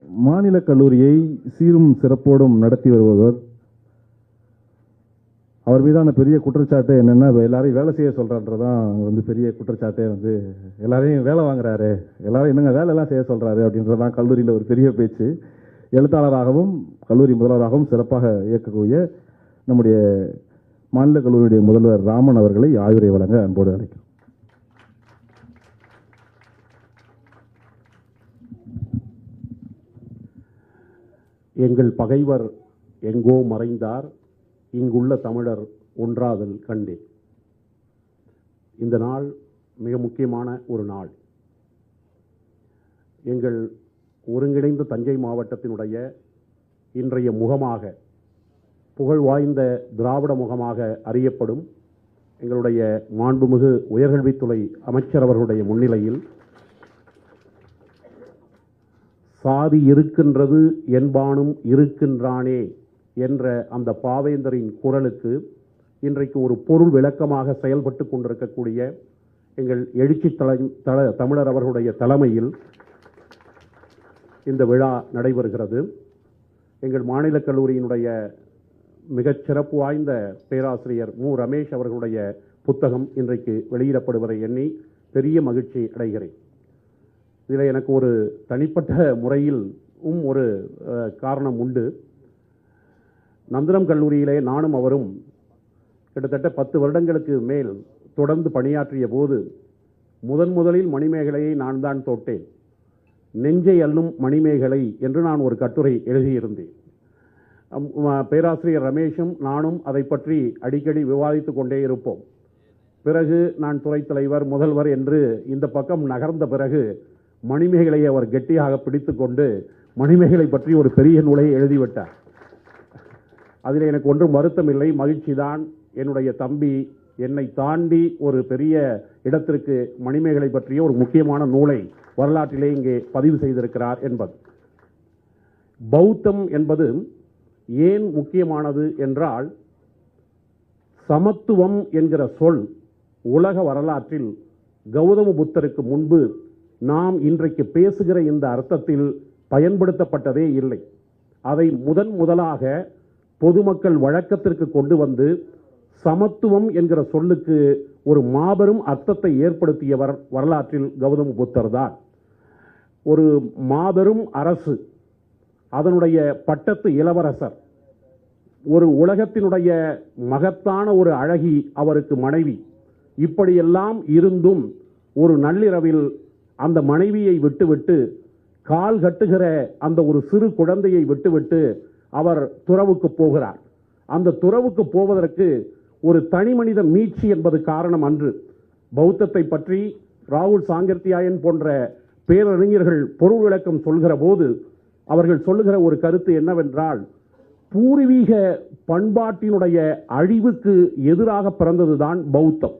மாநில கல்லூரியை சீரும் சிறப்போடும் நடத்தி வருபவர். அவர் மீதான பெரிய குற்றச்சாட்டு என்னன்னா, எல்லாரையும் வேலை செய்ய சொல்றான்றதான் பெரிய குற்றச்சாட்டே. எல்லாரையும் வேலை வாங்குறாரு, எல்லாரும் என்னங்க வேலை எல்லாம் செய்ய சொல்றாரு அப்படின்றதான் கல்லூரியில் ஒரு பெரிய பேச்சு. எழுத்தாளராகவும் கல்லூரி முதல்வராகவும் சிறப்பாக இயக்கக்கூடிய நம்முடைய மாநில கல்லூரியுடைய முதல்வர் ராமன் அவர்களை ஆய்வுரை வழங்க அன்போடு அழைக்கிறோம். எங்கள் பகைவர் எங்கோ மறைந்தார், இங்குள்ள தமிழர் ஒன்றாதல் கண்டே. இந்த நாள் மிக முக்கியமான ஒரு நாள். எங்கள் ஒருங்கிணைந்த தஞ்சை மாவட்டத்தினுடைய இன்றைய முகமாக, புகழ் வாய்ந்த திராவிட முகமாக அறியப்படும் எங்களுடைய மாண்புமிகு உயர்கல்வித்துறை அமைச்சர் அவர்களுடைய முன்னிலையில் சாதி இருக்கின்றது என்பானும் இருக்கின்றானே என்ற அந்த பாவேந்தரின் குரலுக்கு இன்றைக்கு ஒரு பொருள் விளக்கமாக செயல்பட்டு கொண்டிருக்கக்கூடிய எங்கள் எழுச்சி தமிழர் அவர்களுடைய தலைமையில் இந்த விழா நடைபெறுகிறது. எங்கள் மாநில கல்லூரியினுடைய மிகச் சிறப்பு வாய்ந்த பேராசிரியர் மு. ரமேஷ் அவர்களுடைய புத்தகம் இன்றைக்கு வெளியிடப்படுவதை எண்ணி பெரிய மகிழ்ச்சி அடைகிறேன். இதில் எனக்கு ஒரு தனிப்பட்ட முறையில் ஒரு காரணம் உண்டு. நந்தனம் கல்லூரியிலே நானும் அவரும் கிட்டத்தட்ட 10 வருடங்களுக்கு மேல் தொடர்ந்து பணியாற்றிய போது முதலில் மணிமேகலையை நான் தான் தொட்டேன். நெஞ்சை அள்ளும் மணிமேகலை என்று நான் ஒரு கட்டுரை எழுதியிருந்தேன். பேராசிரியர் ரமேஷும் நானும் அதை பற்றி அடிக்கடி விவாதித்து கொண்டே இருப்போம். பிறகு நான் துறைத் தலைவர், முதல்வர் என்று இந்த பக்கம் நகர்ந்த பிறகு மணிமேகலையை அவர் கெட்டியாக பிடித்து கொண்டு மணிமேகலை பற்றி ஒரு பெரிய நூலை எழுதிவிட்டார். அதில் எனக்கு ஒன்றும் வருத்தம் இல்லை, மகிழ்ச்சி தான். என்னுடைய தம்பி என்னை தாண்டி ஒரு பெரிய இடத்திற்கு மணிமேகலை பற்றிய ஒரு முக்கியமான நூலை வரலாற்றிலே இங்கே பதிவு செய்திருக்கிறார் என்பது. பௌத்தம் என்பது ஏன் முக்கியமானது என்றால், சமத்துவம் என்கிற சொல் உலக வரலாற்றில் கௌதம புத்தருக்கு முன்பு நாம் இன்றைக்கு பேசுகிற இந்த அர்த்தத்தில் பயன்படுத்தப்பட்டதே இல்லை. அதை முதலாக பொதுமக்கள் வழக்கத்திற்கு கொண்டு வந்து சமத்துவம் என்கிற சொல்லுக்கு ஒரு மாபெரும் அர்த்தத்தை ஏற்படுத்தியவர் வரலாற்றில் கௌதம புத்தர் தான். ஒரு மாபெரும் அரசு, அதனுடைய பட்டத்து இளவரசர், ஒரு உலகத்தினுடைய மகத்தான ஒரு அழகி அவருக்கு மனைவி, இப்படியெல்லாம் இருந்தும் ஒரு நள்ளிரவில் அந்த மனைவியை விட்டுவிட்டு கால் கட்டுகிற அந்த ஒரு சிறு குழந்தையை விட்டுவிட்டு அவர் துறவுக்கு போகிறார். அந்த துறவுக்கு போவதற்கு ஒரு தனி மனித மீட்சி என்பது காரணம் அன்று. பௌத்தத்தை பற்றி ராகுல் சாங்கர்த்தியாயன் போன்ற பேரறிஞர்கள் பொருள் விளக்கம் சொல்கிற போது அவர்கள் சொல்லுகிற ஒரு கருத்து என்னவென்றால், பூர்வீக பண்பாட்டினுடைய அழிவுக்கு எதிராக பிறந்ததுதான் பௌத்தம்.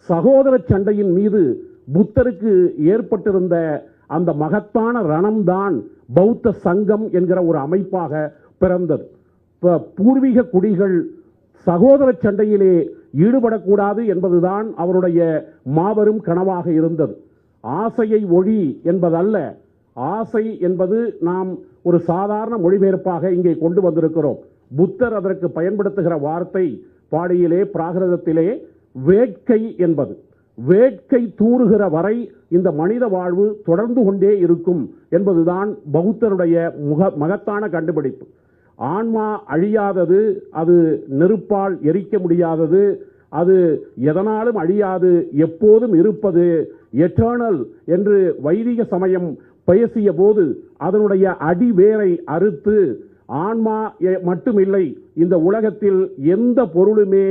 சகோதர சண்டையின் மீது புத்தருக்கு ஏற்பட்டிருந்த அந்த மகத்தான ரணம்தான் பௌத்த சங்கம் என்கிற ஒரு அமைப்பாக பிறந்தது. பூர்வீக குடிகள் சகோதர சண்டையிலே ஈடுபடக்கூடாது என்பதுதான் அவருடைய மாபெரும் கனவாக இருந்தது. ஆசையை ஒழி என்பதல்ல, ஆசை என்பது நாம் ஒரு சாதாரண மொழிபெயர்ப்பாக இங்கே கொண்டு வந்திருக்கிறோம். புத்தர் அதற்கு பயன்படுத்துகிற வார்த்தை பாடியிலே பிராகிருதத்திலே வேட்கை என்பது. வேட்கை தூறுகிற வரை இந்த மனித வாழ்வு தொடர்ந்து கொண்டே இருக்கும் என்பதுதான் பௌத்தருடைய மகத்தான கண்டுபிடிப்பு. ஆன்மா அழியாதது, அது நெருப்பால் எரிக்க முடியாதது, அது எதனாலும் அழியாது, எப்போதும் இருப்பது, எட்டர்னல் என்று வைதிக சமயம் பேசிய போது அதனுடைய அடிவேரை அறுத்து ஆன்மா மட்டுமில்லை, இந்த உலகத்தில் எந்த பொருளுமே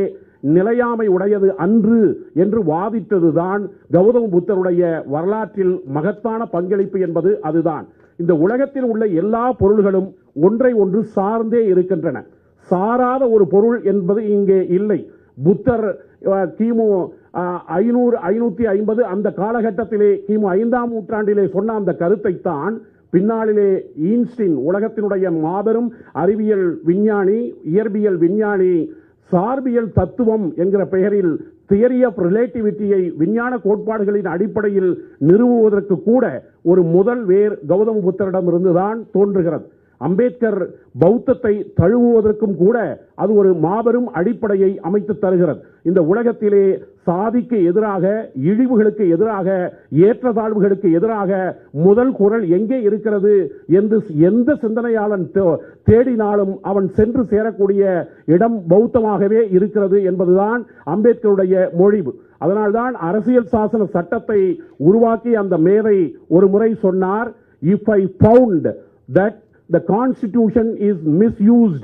நிலையாமை உடையது அன்று என்று வாதிட்டதுதான் கௌதம புத்தருடைய வரலாற்றில் மகத்தான பங்களிப்பு என்பது அதுதான். இந்த உலகத்தில் உள்ள எல்லா பொருள்களும் ஒன்றை ஒன்று சார்ந்தே இருக்கின்றன. சாராத ஒரு பொருள் என்பது இங்கே இல்லை. புத்தர் கிமு 550 அந்த காலகட்டத்திலே கிமு 5ஆம் நூற்றாண்டிலே சொன்ன அந்த கருத்தை தான் பின்னாளிலே ஈன்ஸ்டீன், உலகத்தினுடைய மாபெரும் அறிவியல் விஞ்ஞானி, இயற்பியல் விஞ்ஞானி, சார்பியல் தத்துவம் என்கிற பெயரில் தியரி ஆஃப் ரிலேட்டிவிட்டியை விஞ்ஞான கோட்பாடுகளின் அடிப்படையில் நிறுவுவதற்கு கூட ஒரு முதல் வேர் கௌதம புத்தரிடமிருந்துதான் தோன்றுகிறது. அம்பேத்கர் பௌத்தத்தை தழுவுவதற்கும் கூட அது ஒரு மாபெரும் அடிப்படையை அமைத்து தருகிறது. இந்த உலகத்திலே சாதிக்கு எதிராக, இழிவுகளுக்கு எதிராக, ஏற்றத்தாழ்வுகளுக்கு எதிராக முதல் குரல் எங்கே இருக்கிறது என்று எந்த சிந்தனையாளன் தேடினாலும் அவன் சென்று சேரக்கூடிய இடம் பௌத்தமாகவே இருக்கிறது என்பதுதான் அம்பேத்கருடைய மொழிவு. அதனால்தான் அரசியல் சாசன சட்டத்தை உருவாக்கி அந்த மேதை ஒரு முறை சொன்னார், if I found that the constitution is misused,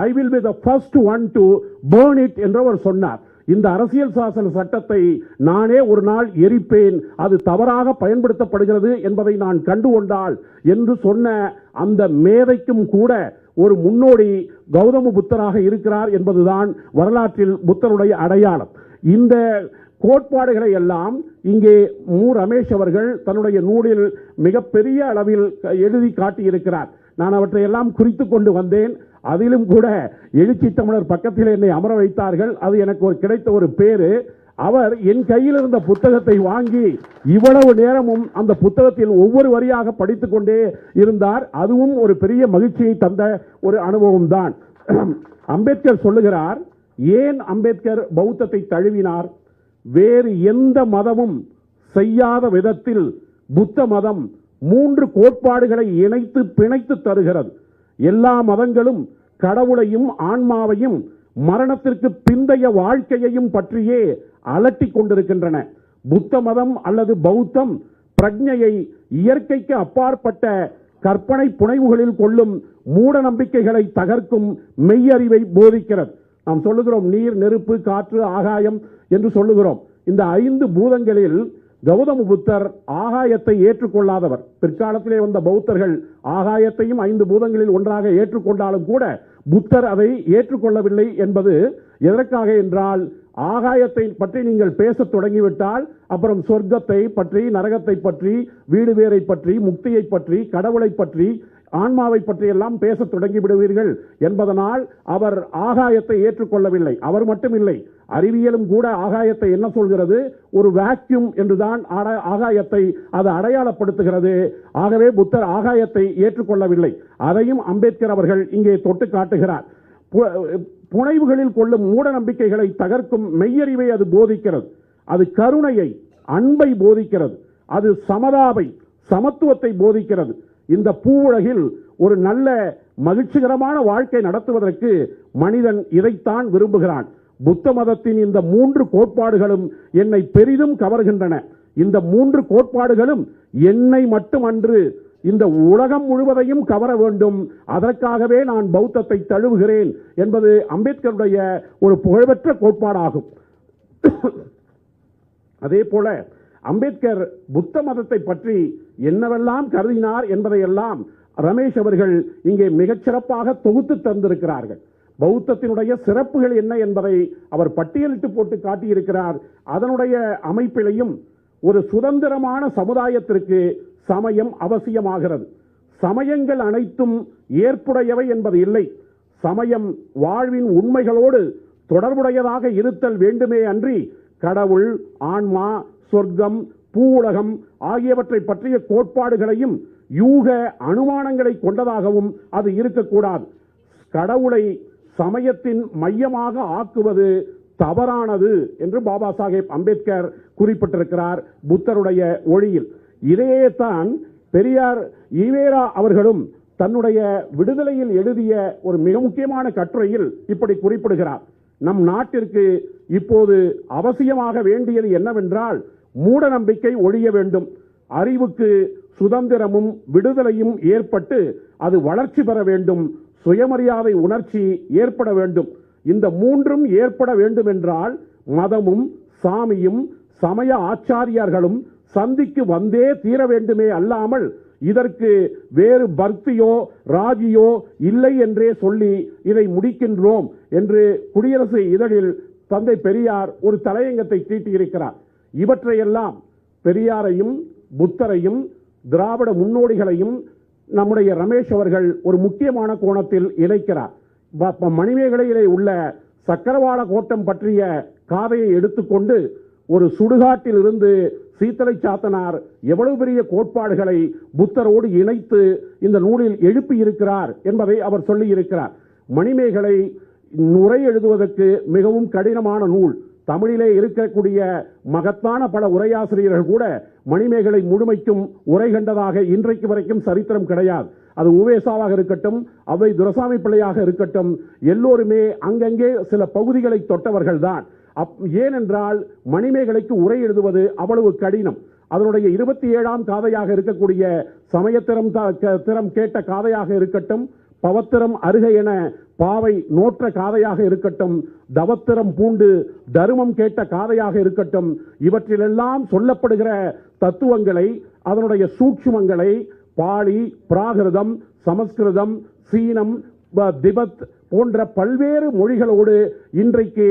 I will be the first one to burn it என்றவர் சொன்னார். இந்த அரசியல் சாசன சட்டத்தை நானே ஒரு நாள் எரிப்பேன், அது தவறாக பயன்படுத்தப்படுகிறது என்பதை நான் கண்டுகொண்டால் என்று சொன்ன அந்த மேதைக்கும் கூட ஒரு முன்னோடி கௌதம புத்தராக இருக்கிறார் என்பதுதான் வரலாற்றில் புத்தருடைய அடையாளம். இந்த கோட்பாடுகளை எல்லாம் இங்கே மு. ரமேஷ் அவர்கள் தன்னுடைய நூலில் மிகப்பெரிய அளவில் எழுதி காட்டியிருக்கிறார். நான் அவற்றை எல்லாம் குறித்து கொண்டு வந்தேன். அதிலும் கூட எழுச்சி தமிழர் பக்கத்தில் என்னை அமர வைத்தார்கள். அது எனக்கு கிடைத்த ஒரு பேரு. அவர் என் கையில் இருந்த புத்தகத்தை வாங்கி இவ்வளவு நேரமும் அந்த புத்தகத்தில் ஒவ்வொரு வரியாக படித்துக் கொண்டே இருந்தார். அதுவும் ஒரு பெரிய மகிழ்ச்சியை தந்த ஒரு அனுபவம் தான். அம்பேத்கர் சொல்லுகிறார், ஏன் அம்பேத்கர் பௌத்தத்தை தழுவினார்? வேறு எந்த மதமும் செய்யாத விதத்தில் புத்த மதம் 3 கோட்பாடுகளை இணைத்து பிணைத்து தருகிறது. எல்லா மதங்களும் கடவுளையும் ஆன்மாவையும் மரணத்திற்கு பிந்தைய வாழ்க்கையையும் பற்றியே அலட்டிக் கொண்டிருக்கின்றன. புத்த மதம் அல்லது பௌத்தம் பிரக்ஞையை இயற்கைக்கு அப்பாற்பட்ட கற்பனை புனைவுகளில் கொள்ளும் மூட நம்பிக்கைகளை தகர்க்கும் மெய்யறிவை போதிக்கிறது. நாம் சொல்லுகிறோம் நீர், நெருப்பு, காற்று, ஆகாயம் என்று சொல்லுகிறோம். இந்த 5 பூதங்களில் கௌதம புத்தர் ஆகாயத்தை ஏற்றுக்கொள்ளாதவர். பிற்காலத்திலே வந்த பௌத்தர்கள் ஆகாயத்தையும் 5 பூதங்களில் ஒன்றாக ஏற்றுக்கொண்டாலும் கூட புத்தர் அதை ஏற்றுக்கொள்ளவில்லை. என்பது எதற்காக என்றால், ஆகாயத்தை பற்றி நீங்கள் பேசத் தொடங்கிவிட்டால் அப்புறம் சொர்க்கத்தை பற்றி, நரகத்தை பற்றி, வீடு வேரை பற்றி, முக்தியை பற்றி, கடவுளை பற்றி, ஆன்மாவை பற்றி எல்லாம் பேச தொடங்கி விடுவீர்கள் என்பதனால் அவர் ஆகாயத்தை ஏற்றுக்கொள்ளவில்லை. அவர் மட்டுமில்லை, அறிவியலும் கூட ஆகாயத்தை என்ன சொல்கிறது? ஒரு வேக்யூம் என்றுதான் ஆகாயத்தை அது அடையாளப்படுத்துகிறது. ஆகவே புத்தர் ஆகாயத்தை ஏற்றுக்கொள்ளவில்லை. அதையும் அம்பேத்கர் அவர்கள் இங்கே தொட்டு காட்டுகிறார். புனைவுகளில் கொள்ளும் மூட நம்பிக்கைகளை தகர்க்கும் மெய்யறிவை அது போதிக்கிறது. அது கருணையை, அன்பை போதிக்கிறது. அது சமதாவை, சமத்துவத்தை போதிக்கிறது. இந்த பூவுலகில் ஒரு நல்ல மகிழ்ச்சிகரமான வாழ்க்கை நடத்துவதற்கு மனிதன் இதைத்தான் விரும்புகிறான். புத்த மதத்தின் இந்த 3 கோட்பாடுகளும் என்னை பெரிதும் கவர்கின்றன. இந்த 3 கோட்பாடுகளும் என்னை மட்டுமன்று, இந்த உலகம் முழுவதையும் கவர வேண்டும். அதற்காகவே நான் பௌத்தத்தை தழுவுகிறேன் என்பது அம்பேத்கருடைய ஒரு புகழ்பெற்ற கோட்பாடாகும். அதே போல அம்பேத்கர் புத்த மதத்தை பற்றி என்னவெல்லாம் கருதினார் என்பதையெல்லாம் ரமேஷ் அவர்கள் இங்கே மிகச்சிறப்பாக தொகுத்து தந்திருக்கிறார்கள். பௌத்தத்தினுடைய சிறப்புகள் என்ன என்பதை அவர் பட்டியலிட்டு போட்டு காட்டியிருக்கிறார். அதனுடைய அமைப்பிலையும் ஒரு சுதந்திரமான சமுதாயத்திற்கு சமயம் அவசியமாகிறது. சமயங்கள் அனைத்தும் ஏற்புடையவை என்பது இல்லை. சமயம் வாழ்வின் உண்மைகளோடு தொடர்புடையதாக இருத்தல் வேண்டுமே அன்றி கடவுள், ஆன்மா, சொர்க்கம், பூவுலகம் ஆகியவற்றை பற்றிய கோட்பாடுகளையும் யூக அனுமானங்களை கொண்டதாகவும் அது இருக்கக்கூடாது. கடவுளை சமயத்தின் மையமாக ஆக்குவது தவறானது என்று பாபா சாஹேப் அம்பேத்கர் குறிப்பிட்டிருக்கிறார் புத்தருடைய ஒளியில். இதையே தான் பெரியார் ஈவேரா அவர்களும் தன்னுடைய விடுதலையில் எழுதிய ஒரு மிக முக்கியமான கட்டுரையில் இப்படி குறிப்பிடுகிறார். நம் நாட்டிற்கு இப்போது அவசியமாக வேண்டியது என்னவென்றால், மூட நம்பிக்கை ஒழிய வேண்டும். அறிவுக்கு சுதந்திரமும் விடுதலையும் ஏற்பட்டு அது வளர்ச்சி பெற வேண்டும். சுயமரியாதை உணர்ச்சி ஏற்பட வேண்டும். இந்த 3ம் ஏற்பட வேண்டும் என்றால் மதமும் சாமியும் சமய ஆச்சாரியார்களும் சந்திக்கு வந்தே தீர வேண்டுமே அல்லாமல் இதற்கு வேறு பக்தியோ ராஜியோ இல்லை என்றே சொல்லி இதை முடிக்கின்றோம் என்று குடியரசு இதழில் தந்தை பெரியார் ஒரு தலையங்கத்தை தீட்டியிருக்கிறார். இவற்றையெல்லாம் பெரியாரையும் புத்தரையும் திராவிட முன்னோடிகளையும் நம்முடைய ரமேஷ் அவர்கள் ஒரு முக்கியமான கோணத்தில் இணைக்கிறார். மணிமேகலையிலே உள்ள சக்கரவாள கோட்டம் பற்றிய காதையை எடுத்துக்கொண்டு ஒரு சுடுகாட்டில் இருந்து சீத்தலை சாத்தனார் எவ்வளவு பெரிய கோட்பாடுகளை புத்தரோடு இணைத்து இந்த நூலில் எழுப்பி இருக்கிறார் என்பதை அவர் சொல்லி இருக்கிறார். மணிமேகலை உரை எழுதுவதற்கு மிகவும் கடினமான நூல். தமிழிலே இருக்கக்கூடிய மகத்தான பல உரையாசிரியர்கள் கூட மணிமேகலை முழுமைக்கும் உரை கண்டதாக இன்றைக்கு வரைக்கும் சரித்திரம் கிடையாது. அது உவேசாவாக இருக்கட்டும், அவை துரசாமி பிள்ளையாக இருக்கட்டும், எல்லோருமே அங்கங்கே சில பகுதிகளை தொட்டவர்கள் தான். ஏனென்றால் மணிமேகலைக்கு உரை எழுதுவது அவ்வளவு கடினம். அதனுடைய 27ஆம் காதையாக இருக்கக்கூடிய சமயத்திறம் கேட்ட காதையாக இருக்கட்டும், பவத்திரம் அருக என பாவை நோற்ற காதையாக இருக்கட்டும், தவத்திரம் பூண்டு தருமம் கேட்ட காதையாக இருக்கட்டும், இவற்றிலெல்லாம் சொல்லப்படுகிற தத்துவங்களை, அதனுடைய சூட்சுமங்களை பாலி, பிராகிருதம், சமஸ்கிருதம், சீனம், திபெத் போன்ற பல்வேறு மொழிகளோடு இன்றைக்கு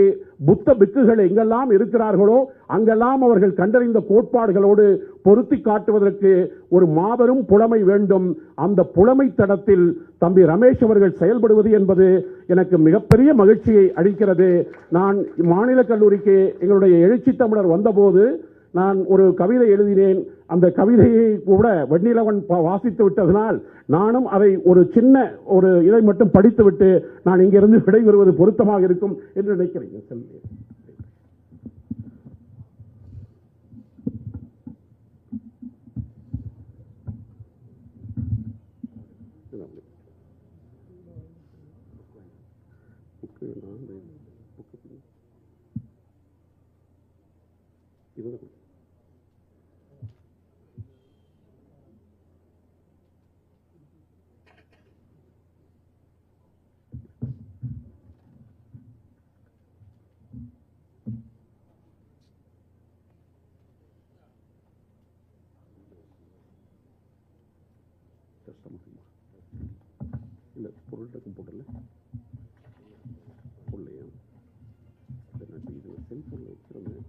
புத்த பிக்குகள் எங்கெல்லாம் இருக்கிறார்களோ அங்கெல்லாம் அவர்கள் கண்டறிந்த கோட்பாடுகளோடு பொருத்தி காட்டுவதற்கு ஒரு மாபெரும் புலமை வேண்டும். அந்த புலமை தடத்தில் தம்பி ரமேஷ் அவர்கள் செயல்படுவது என்பது எனக்கு மிகப்பெரிய மகிழ்ச்சியை அளிக்கிறது. நான் மாநில கல்லூரிக்கு எங்களுடைய எழுச்சி தமிழர் வந்தபோது நான் ஒரு கவிதை எழுதினேன். அந்த கவிதையை கூட வெண்ணிலவன் வாசித்து விட்டதனால் நானும் அதை ஒரு சின்ன ஒரு இதை மட்டும் படித்துவிட்டு நான் இங்கிருந்து விடைபெறுவது பொருத்தமாக இருக்கும் என்று நினைக்கிறேன். இல்ல பொருளுக்கும் போடல பொருளையா இது செல்போன்ல வச்சிருந்தேன்.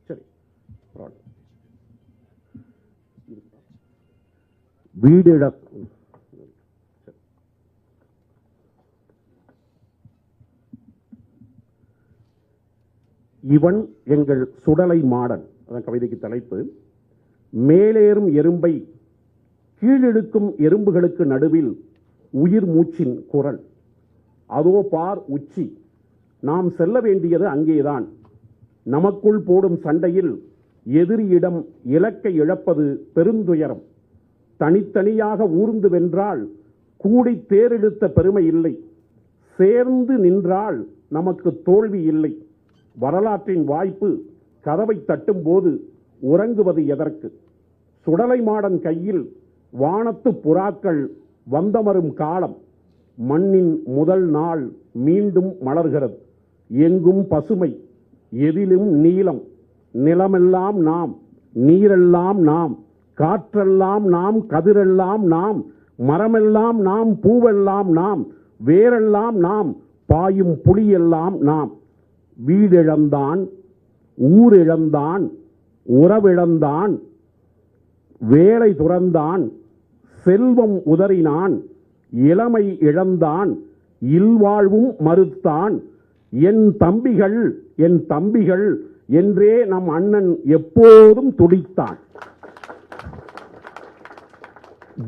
சரி, வீடு இவன் எங்கள் சுடலை மாடன், அதான் கவிதைக்கு தலைப்பு. மேலேறும் எறும்பை கீழிழுக்கும் எறும்புகளுக்கு நடுவில் உயிர் மூச்சின் குரல். அதோ பார் உச்சி, நாம் செல்ல வேண்டியது அங்கேதான். நமக்குள் போடும் சண்டையில் எதிரியிடம் இலக்கை இழப்பது பெருந்துயரம். தனித்தனியாக ஊர்ந்து வென்றால் கூடி தேரெடுத்த பெருமை இல்லை. சேர்ந்து நின்றால் நமக்கு தோல்வி இல்லை. வரலாற்றின் வாய்ப்பு கதவை தட்டும் போது உறங்குவது எதற்கு? சுடலை மாடன் கையில் வானத்து புறாக்கள் வந்தமரும் காலம். மண்ணின் முதல் நாள் மீண்டும் மலர்கிறது. எங்கும் பசுமை, எதிலும் நீலம். நிலமெல்லாம் நாம், நீரெல்லாம் நாம், காற்றெல்லாம் நாம், கதிரெல்லாம் நாம், மரமெல்லாம் நாம், பூவெல்லாம் நாம், வேரெல்லாம் நாம், பாயும் புலியெல்லாம் நாம். வீடிழந்தான், ஊரிழந்தான், உறவிழந்தான், வேலை துறந்தான், செல்வம் உதறினான், இளமை இழந்தான், இல்வாழ்வும் மறுத்தான். என் தம்பிகள், என் தம்பிகள் என்றே நம் அண்ணன் எப்போதும் துடித்தான்.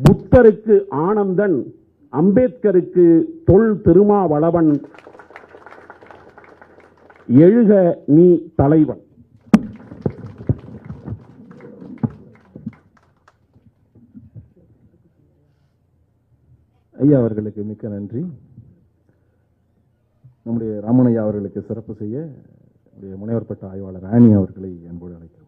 புத்தருக்கு ஆனந்தன், அம்பேத்கருக்கு தொல் திருமாவளவன். எழுக நீ தலைவன். ஐயா அவர்களுக்கு மிக்க நன்றி. நம்முடைய ராமனையா அவர்களுக்கு சிறப்பு செய்ய முனைவர் பட்ட ஆய்வாளர் ஆனி அவர்களை அன்போடு அழைக்கிறேன்.